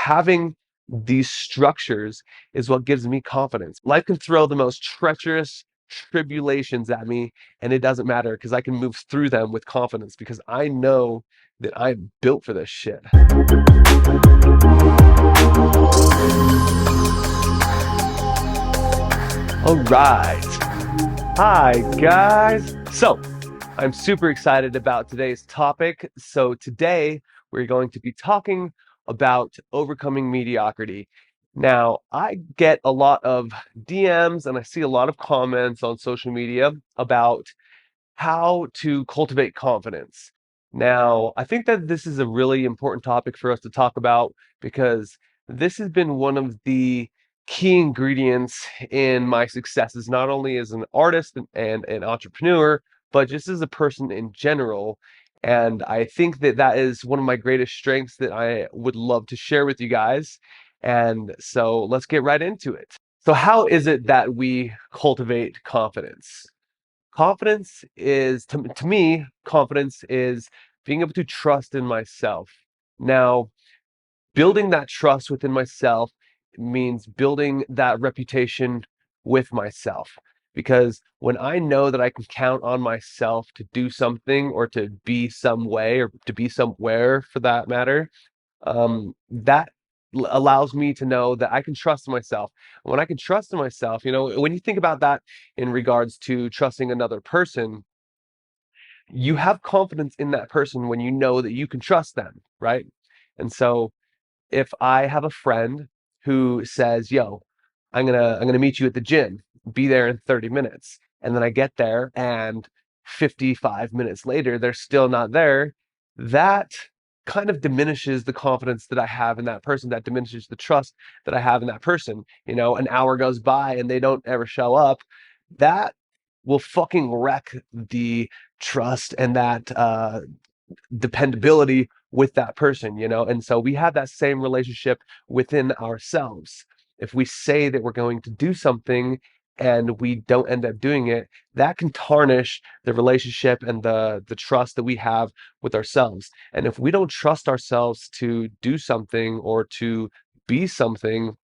having these structures is what gives me confidence. Life can throw the most treacherous tribulations at me, and it doesn't matter because I can move through them with confidence because I know that I'm built for this shit. All right. Hi, guys. So, I'm super excited about today's topic. So, today we're going to be talking about overcoming mediocrity. Now, I get a lot of DMs and I see a lot of comments on social media about how to cultivate confidence. Now, I think that this is a really important topic for us to talk about because this has been one of the key ingredients in my successes, not only as an artist and an entrepreneur, but just as a person in general. And I think that that is one of my greatest strengths that I would love to share with you guys. And so let's get right into it. So, how is it that we cultivate confidence? Confidence is, to me, confidence is being able to trust in myself. Now, building that trust within myself means building that reputation with myself. Because when I know that I can count on myself to do something or to be some way or to be somewhere for that matter, that allows me to know that I can trust in myself. When I can trust in myself, when you think about that in regards to trusting another person, you have confidence in that person when you know that you can trust them, right? And so if I have a friend who says, "Yo, I'm gonna meet you at the gym, be there in 30 minutes," and then I get there and 55 minutes later they're still not there, that kind of diminishes the confidence that I have in that person. That diminishes the trust that I have in that person. An hour goes by and they don't ever show up. That will fucking wreck the trust and that dependability with that person, and so we have that same relationship within ourselves. If we say that we're going to do something and we don't end up doing it, that can tarnish the relationship and the trust that we have with ourselves. And if we don't trust ourselves to do something or to be something,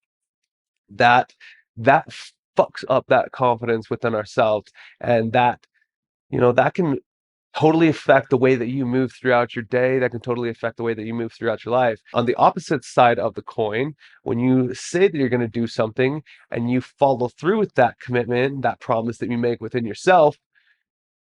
that that fucks up that confidence within ourselves, and that can totally affect the way that you move throughout your day. That can totally affect the way that you move throughout your life. On the opposite side of the coin, when you say that you're going to do something and you follow through with that commitment, that promise that you make within yourself,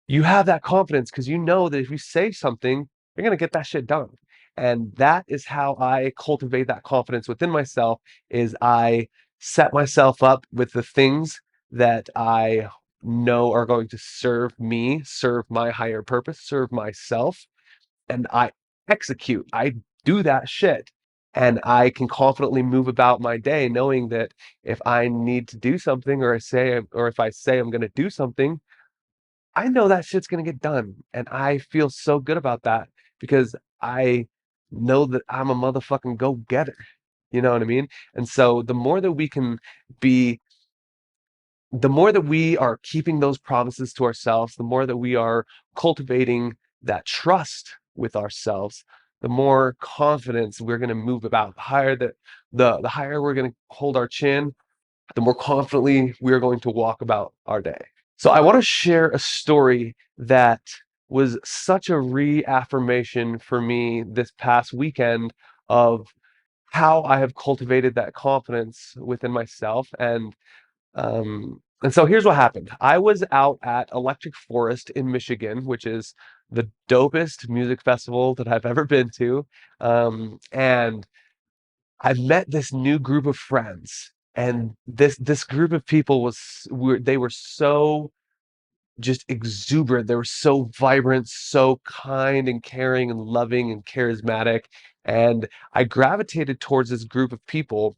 you have that confidence because you know that if you say something, you're going to get that shit done. And that is how I cultivate that confidence within myself is I set myself up with the things that I know are going to serve me, serve my higher purpose, serve myself, and I execute. I do that shit. And I can confidently move about my day knowing that if I need to do something or if I say I'm going to do something, I know that shit's gonna get done, and I feel so good about that because I know that I'm a motherfucking go-getter. You know what I mean? And so be the more that we are keeping those promises to ourselves, the more that we are cultivating that trust with ourselves, the more confidence we're gonna move about. The higher we're gonna hold our chin, the more confidently we're going to walk about our day. So I want to share a story that was such a reaffirmation for me this past weekend of how I have cultivated that confidence within myself. And so here's what happened. I was out at Electric Forest in Michigan, which is the dopest music festival that I've ever been to. And I met this new group of friends, and this group of people they were so just exuberant. They were so vibrant, so kind and caring and loving and charismatic. And I gravitated towards this group of people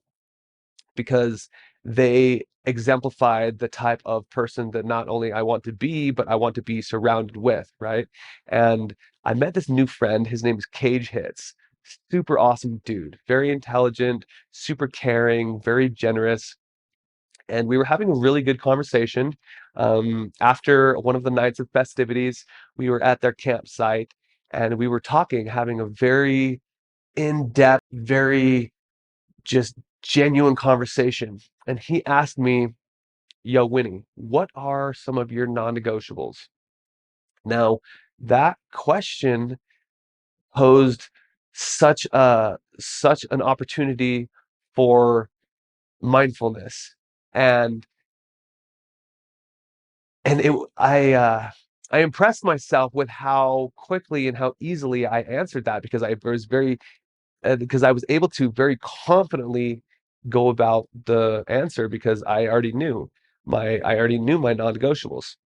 because they exemplified the type of person that not only I want to be, but I want to be surrounded with, right? And I met this new friend. His name is Cage Hits. Super awesome dude, very intelligent, super caring, very generous, and we were having a really good conversation. After one of the nights of festivities, we were at their campsite and we were talking, having a very in-depth, very just genuine conversation. And he asked me, yo, Winnie, what are some of your non-negotiables? Now, that question posed such an opportunity for mindfulness. And and it I impressed myself with how quickly and how easily I answered that because I was very because I was able to very confidently go about the answer because I already knew my non-negotiables.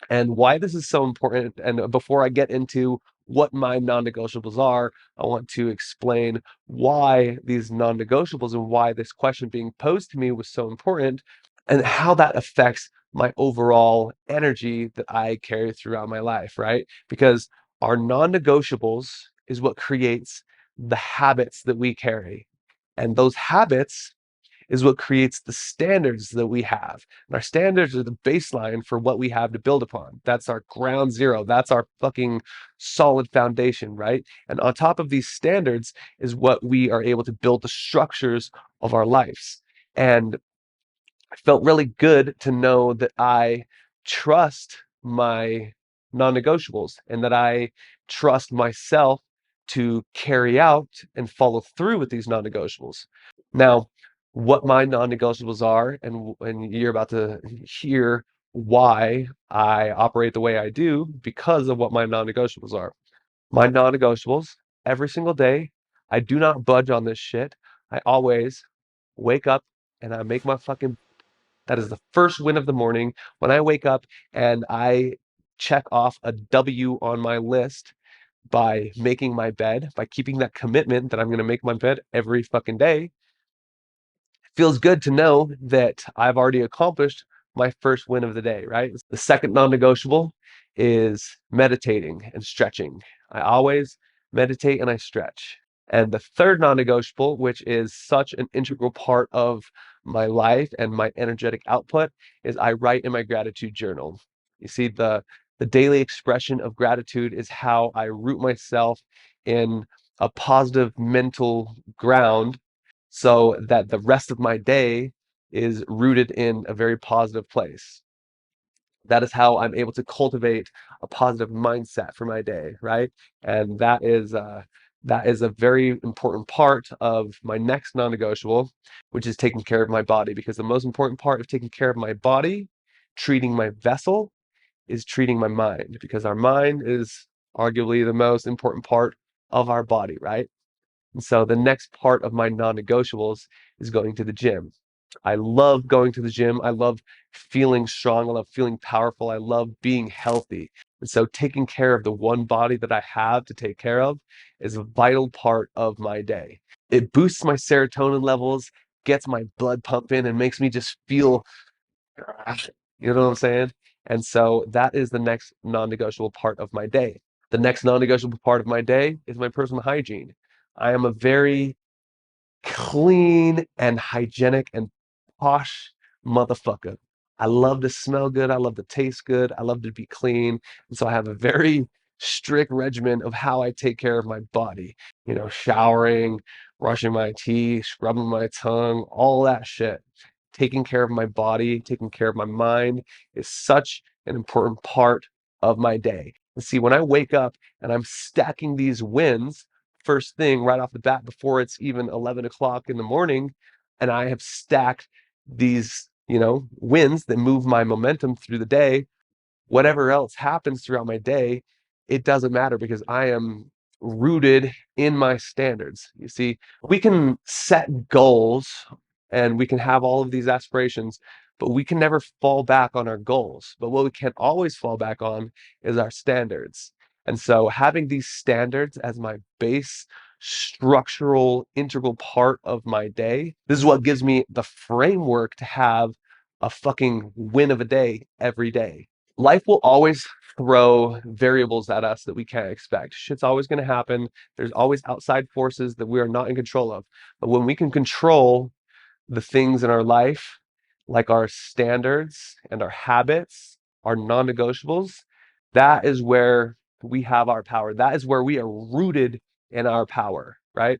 And why this is so important, and before I get into what my non-negotiables are, I want to explain why these non-negotiables and why this question being posed to me was so important and how that affects my overall energy that I carry throughout my life, right? Because our non-negotiables is what creates the habits that we carry. And those habits is what creates the standards that we have. And our standards are the baseline for what we have to build upon. That's our ground zero. That's our fucking solid foundation, right? And on top of these standards is what we are able to build the structures of our lives. And I felt really good to know that I trust my non-negotiables and that I trust myself to carry out and follow through with these non-negotiables. Now, what my non-negotiables are, and you're about to hear why I operate the way I do because of what my non-negotiables are. My non-negotiables, every single day, I do not budge on this shit. I always wake up and I make my fucking that is the first win of the morning when I wake up and I check off a W on my list by making my bed, by keeping that commitment that I'm going to make my bed every fucking day. It feels good to know that I've already accomplished my first win of the day, right? The second non-negotiable is meditating and stretching. I always meditate and I stretch. And the third non-negotiable, which is such an integral part of my life and my energetic output, is I write in my gratitude journal. You see, the daily expression of gratitude is how I root myself in a positive mental ground so that the rest of my day is rooted in a very positive place. That is how I'm able to cultivate a positive mindset for my day, right? And that is a very important part of my next non-negotiable, which is taking care of my body. Because the most important part of taking care of my body, treating my vessel, is treating my mind. Because our mind is arguably the most important part of our body, right? And so the next part of my non-negotiables is going to the gym. I love going to the gym. I love feeling strong. I love feeling powerful. I love being healthy. And so taking care of the one body that I have to take care of is a vital part of my day. It boosts my serotonin levels, gets my blood pumping, and makes me just feel, you know what I'm saying? And so that is the next non-negotiable part of my day. The next non-negotiable part of my day is my personal hygiene. I am a very clean and hygienic and posh motherfucker. I love to smell good. I love to taste good. I love to be clean. And so I have a very strict regimen of how I take care of my body. You know, showering, brushing my teeth, scrubbing my tongue, all that shit. Taking care of my body, taking care of my mind is such an important part of my day. And see, when I wake up and I'm stacking these wins, first thing right off the bat before it's even 11 o'clock in the morning, and I have stacked these, you know, wins that move my momentum through the day, whatever else happens throughout my day, it doesn't matter because I am rooted in my standards. You see, we can set goals and we can have all of these aspirations, but we can never fall back on our goals. But what we can always fall back on is our standards. And so having these standards as my base structural integral part of my day, this is what gives me the framework to have a fucking win of a day every day. Life will always throw variables at us that we can't expect. Shit's always going to happen. There's always outside forces that we are not in control of. But when we can control the things in our life, like our standards and our habits, our non-negotiables, that is where we have our power. That is where we are rooted in our power, right?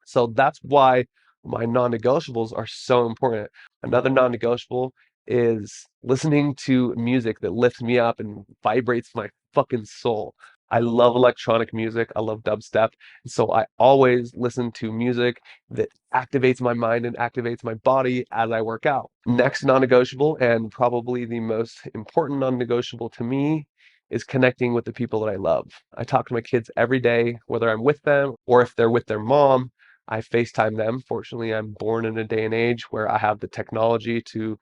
So that's why my non-negotiables are so important. Another non-negotiable is listening to music that lifts me up and vibrates my fucking soul. I love electronic music. I love dubstep. So I always listen to music that activates my mind and activates my body as I work out. Next non-negotiable, and probably the most important non-negotiable to me, is connecting with the people that I love. I talk to my kids every day, whether I'm with them or if they're with their mom. I FaceTime them. Fortunately, I'm born in a day and age where I have the technology to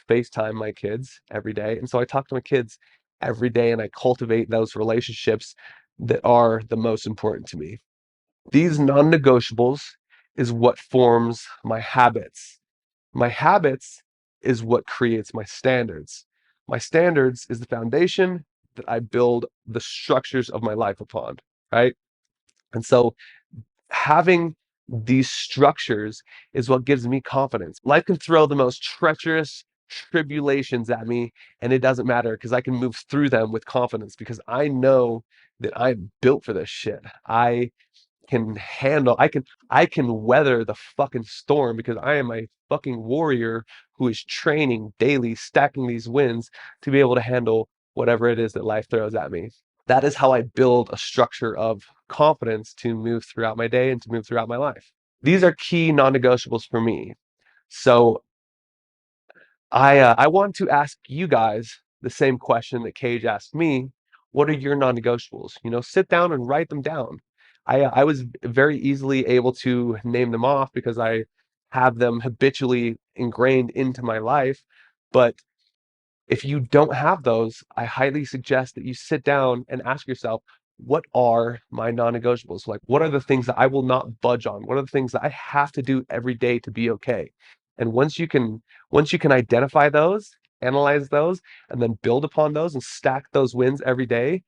FaceTime my kids every day. And so I talk to my kids every day and I cultivate those relationships that are the most important to me. These non negotiables is what forms my habits. My habits is what creates my standards. My standards is the foundation that I build the structures of my life upon, right? And so having these structures is what gives me confidence. Life can throw the most treacherous tribulations at me, and it doesn't matter because I can move through them with confidence because I know that I'm built for this shit. I can weather the fucking storm because I am a fucking warrior who is training daily, stacking these wins to be able to handle whatever it is that life throws at me. That is how I build a structure of confidence to move throughout my day and to move throughout my life. These are key non-negotiables for me. So I want to ask you guys the same question that Cage asked me. What are your non-negotiables? Sit down and write them down. I was very easily able to name them off because I have them habitually ingrained into my life. But if you don't have those, I highly suggest that you sit down and ask yourself, what are my non-negotiables? Like, what are the things that I will not budge on? What are the things that I have to do every day to be okay? And once you can identify those, analyze those, and then build upon those and stack those wins every day,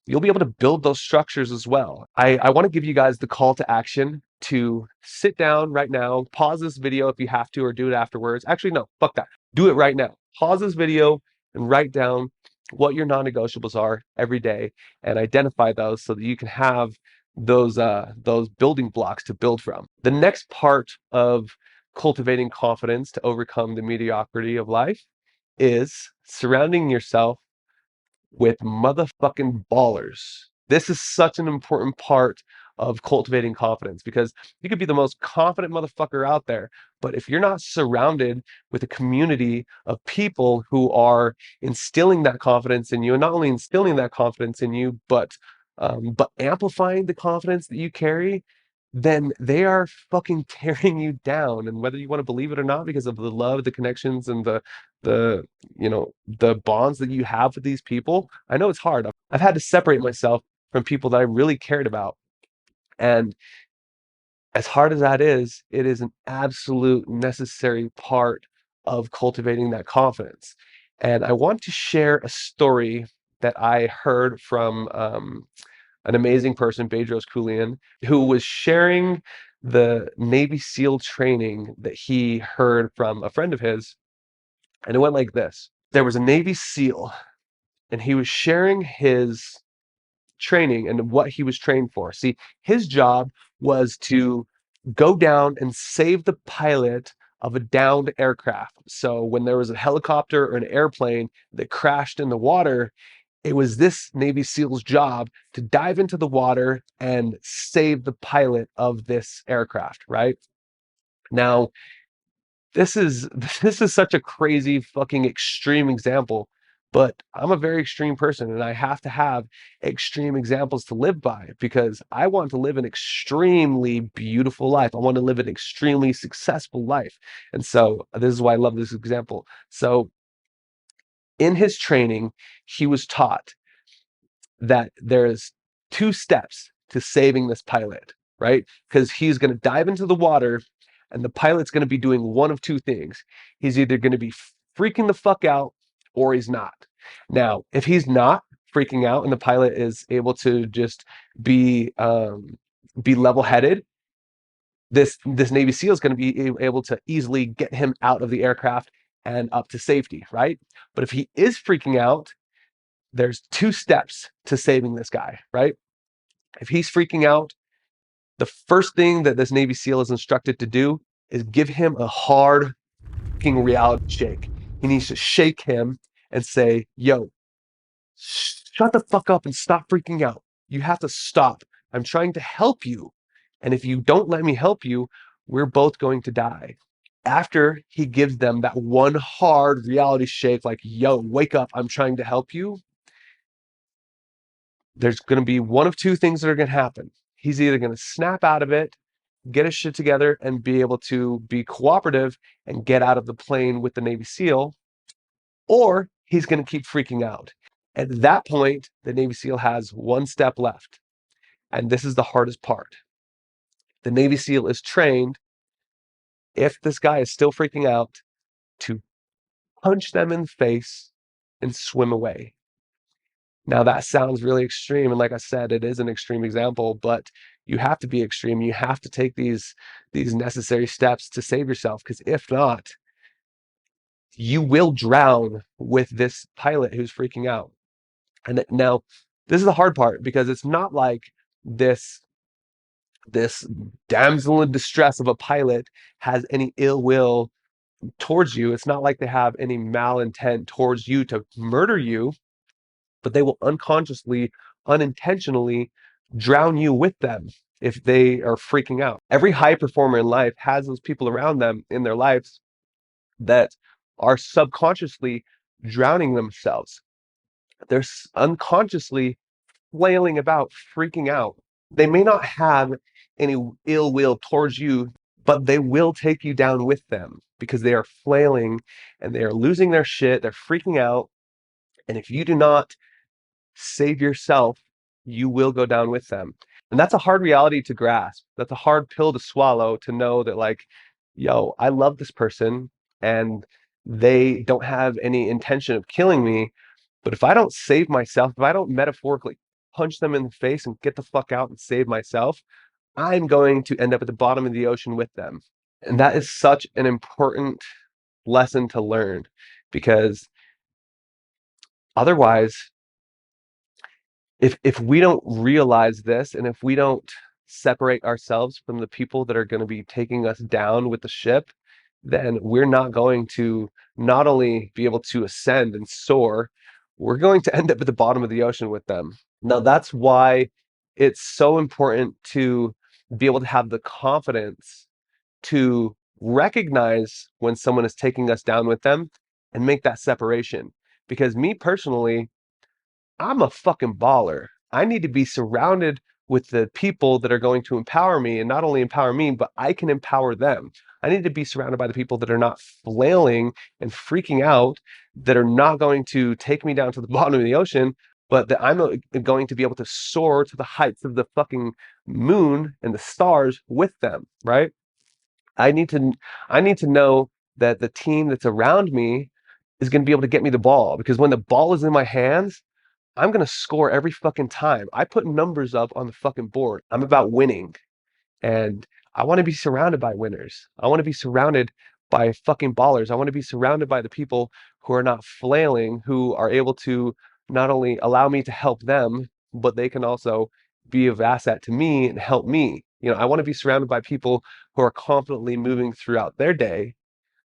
you'll be able to build those structures as well. I want to give you guys the call to action to sit down right now, pause this video if you have to, or do it afterwards. Actually, no, fuck that. Do it right now. Pause this video and write down what your non-negotiables are every day and identify those so that you can have those building blocks to build from. The next part of cultivating confidence to overcome the mediocrity of life is surrounding yourself with motherfucking ballers. This is such an important part of cultivating confidence because you could be the most confident motherfucker out there, but if you're not surrounded with a community of people who are instilling that confidence in you, and not only instilling that confidence in you, but amplifying the confidence that you carry, then they are fucking tearing you down. And whether you want to believe it or not, because of the love, the connections, and the bonds that you have with these people, I know it's hard. I've had to separate myself from people that I really cared about. And as hard as that is, it is an absolute necessary part of cultivating that confidence. And I want to share a story that I heard from an amazing person, Jroo, who was sharing the Navy SEAL training that he heard from a friend of his. And it went like this. There was a Navy SEAL, and he was sharing his training and what he was trained for. See, his job was to go down and save the pilot of a downed aircraft. So when there was a helicopter or an airplane that crashed in the water, it was this Navy SEAL's job to dive into the water and save the pilot of this aircraft, right? Now, this is this is such a crazy fucking extreme example, but I'm a very extreme person and I have to have extreme examples to live by because I want to live an extremely beautiful life. I want to live an extremely successful life. And so this is why I love this example. So in his training, he was taught that there's two steps to saving this pilot, right? Because he's going to dive into the water and the pilot's going to be doing one of two things. He's either going to be freaking the fuck out or he's not. Now, if he's not freaking out and the pilot is able to just be level-headed, this Navy SEAL is going to be able to easily get him out of the aircraft and up to safety, right? But if he is freaking out, there's two steps to saving this guy, right? If he's freaking out, the first thing that this Navy SEAL is instructed to do is give him a hard fucking reality shake. He needs to shake him and say, yo, shut the fuck up and stop freaking out. You have to stop. I'm trying to help you. And if you don't let me help you, we're both going to die. After he gives them that one hard reality shake, like, yo, wake up, I'm trying to help you, there's going to be one of two things that are going to happen. He's either going to snap out of it, get his shit together, and be able to be cooperative and get out of the plane with the Navy SEAL, or he's going to keep freaking out. At that point, the Navy SEAL has one step left. And this is the hardest part. The Navy SEAL is trained, if this guy is still freaking out, to punch them in the face and swim away. Now, that sounds really extreme. And like I said, it is an extreme example, but you have to be extreme. You have to take these necessary steps to save yourself, because if not, you will drown with this pilot who's freaking out. And now, this is the hard part, because it's not like this damsel in distress of a pilot has any ill will towards you. It's not like they have any malintent towards you to murder you, but they will unconsciously, unintentionally drown you with them if they are freaking out. Every high performer in life has those people around them in their lives that are subconsciously drowning themselves. They're unconsciously flailing about, freaking out. They may not have any ill will towards you, but they will take you down with them because they are flailing and they are losing their shit. They're freaking out. And if you do not save yourself, you will go down with them. And that's a hard reality to grasp. That's a hard pill to swallow, to know that, like, yo, I love this person and they don't have any intention of killing me. But if I don't save myself, if I don't metaphorically punch them in the face and get the fuck out and save myself, I'm going to end up at the bottom of the ocean with them. And that is such an important lesson to learn, because otherwise, if we don't realize this, and if we don't separate ourselves from the people that are going to be taking us down with the ship, then we're not going to not only be able to ascend and soar, we're going to end up at the bottom of the ocean with them. Now, that's why it's so important to be able to have the confidence to recognize when someone is taking us down with them and make that separation. Because me personally, I'm a fucking baller. I need to be surrounded with the people that are going to empower me, and not only empower me, but I can empower them. I need to be surrounded by the people that are not flailing and freaking out, that are not going to take me down to the bottom of the ocean, but that I'm going to be able to soar to the heights of the fucking moon and the stars with them, right? I need to I need to know that the team that's around me is going to be able to get me the ball, because when the ball is in my hands, I'm going to score every fucking time. I put numbers up on the fucking board. I'm about winning. And I want to be surrounded by winners. I want to be surrounded by fucking ballers. I want to be surrounded by the people who are not flailing, who are able to not only allow me to help them, but they can also be of asset to me and help me. I want to be surrounded by people who are confidently moving throughout their day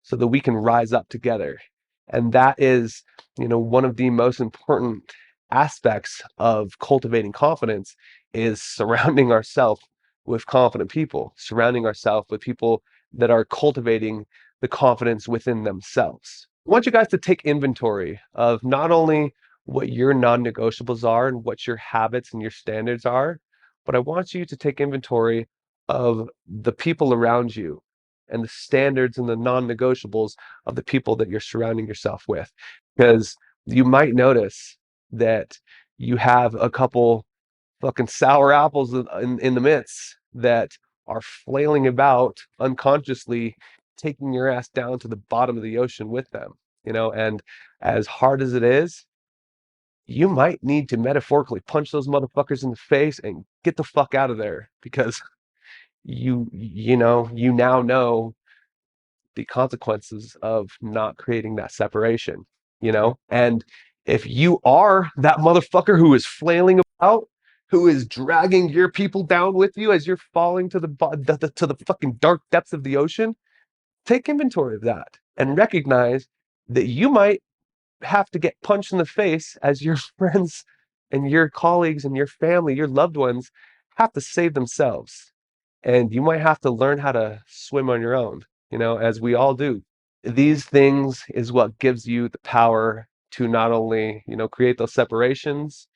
so that we can rise up together. And that is, one of the most important aspects of cultivating confidence, is surrounding ourselves with confident people, surrounding ourselves with people that are cultivating the confidence within themselves. I want you guys to take inventory of not only what your non-negotiables are and what your habits and your standards are, but I want you to take inventory of the people around you and the standards and the non-negotiables of the people that you're surrounding yourself with. Because you might notice that you have a couple fucking sour apples in the midst that are flailing about unconsciously, taking your ass down to the bottom of the ocean with them. And as hard as it is, you might need to metaphorically punch those motherfuckers in the face and get the fuck out of there, because you now know the consequences of not creating that separation. And if you are that motherfucker who is flailing about, who is dragging your people down with you as you're falling to the fucking dark depths of the ocean, take inventory of that and recognize that you might have to get punched in the face as your friends and your colleagues and your family, your loved ones have to save themselves. And you might have to learn how to swim on your own, as we all do. These things is what gives you the power to not only, create those separations,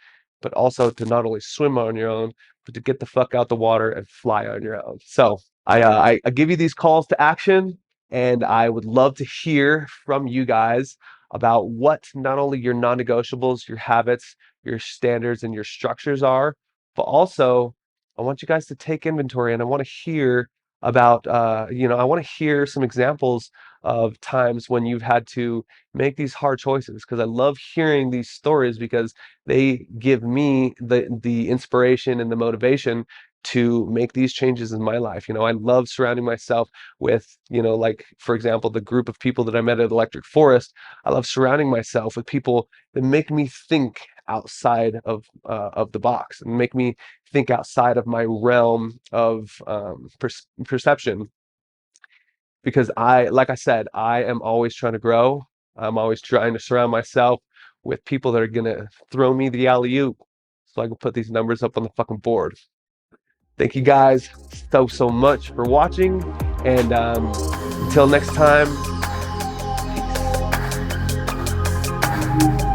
but also to not only swim on your own, but to get the fuck out the water and fly on your own. So I give you these calls to action, and I would love to hear from you guys about what not only your non-negotiables, your habits, your standards, and your structures are, but also I want you guys to take inventory, and I want to hear about, I want to hear some examples of times when you've had to make these hard choices, because I love hearing these stories because they give me the inspiration and the motivation to make these changes in my life. I love surrounding myself with, like, for example, the group of people that I met at Electric Forest. I love surrounding myself with people that make me think outside of the box and make me think outside of my realm of perception, because like I said, I am always trying to grow. I'm always trying to surround myself with people that are gonna throw me the alley-oop so I can put these numbers up on the fucking board. Thank you guys so much for watching, and until next time, peace.